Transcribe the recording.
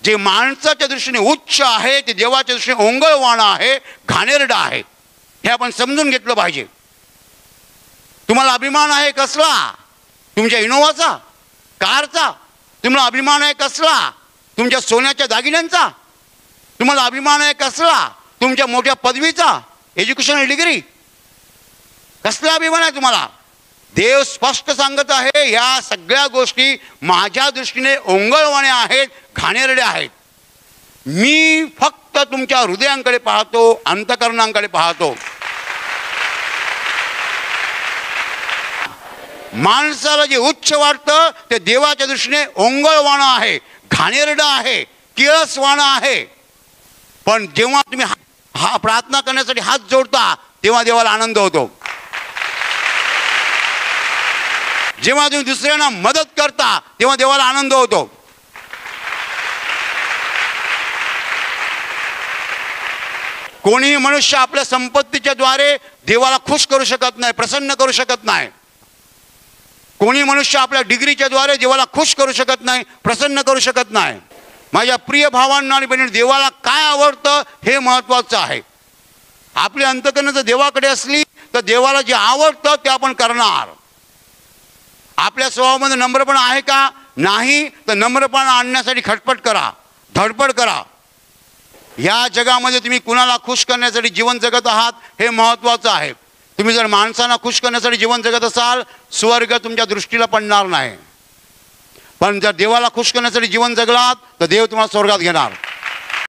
जे माणसाच्या दृष्टीने उच्च आहे ते देवाच्या दृष्टीने ओंगळवाणं आहे, घाणेरडं आहे. हे आपण समजून घेतलं पाहिजे. तुम्हाला अभिमान आहे कसला? तुमच्या इनोवाचा, कारचा. तुम्हाला अभिमान आहे कसला? तुमच्या सोन्याच्या दागिन्यांचा. तुम्हाला अभिमान आहे कसला? तुमच्या मोठ्या पदवीचा, एज्युकेशनल डिग्री. कसला अभिमान आहे तुम्हाला? देव स्पष्ट सांगत आहे या सगळ्या गोष्टी माझ्या दृष्टीने ओंगळवाण्या आहेत, घाणेरड्या आहेत. मी फक्त तुमच्या हृदयांकडे पाहतो, अंतःकरणांकडे पाहतो. माणसाला जे उच्च वाटतं ते देवाच्या दृष्टीने ओंगळवाणं आहे, घाणेरडं आहे, किळसवाणं आहे. पण जेव्हा तुम्ही हा प्रार्थना करण्यासाठी हात जोडता तेव्हा देवाला आनंद होतो. जेव्हा तुम्ही दुसऱ्यांना मदत करता तेव्हा देवाला आनंद होतो. कोणीही मनुष्य आपल्या संपत्तीच्या द्वारे देवाला खुश करू शकत नाही, प्रसन्न करू शकत नाही. कोणी मनुष्य आपल्या डिग्रीच्या द्वारे देवाला खुश करू शकत नाही, प्रसन्न करू शकत नाही. माझ्या प्रिय भावांना आणि बहिणी, देवाला काय आवडतं हे महत्त्वाचं आहे. आपली अंतःकरणं जर देवाकडे असली तर देवाला जे आवडतं ते आपण करणार. आपल्या स्वभावामध्ये नम्रपणा आहे का? नाही तर नम्रपणा आणण्यासाठी खटपट करा, धडपड करा. या जगामध्ये तुम्ही कुणाला खुश करण्यासाठी जीवन जगत आहात हे महत्त्वाचं आहे. तुम्ही जर माणसांना खुश करण्यासाठी जीवन जगत असाल स्वर्ग तुमच्या दृष्टीला पडणार नाही. पण जर देवाला खुश करण्यासाठी जीवन जगलात तर देव तुम्हाला स्वर्गात घेणार.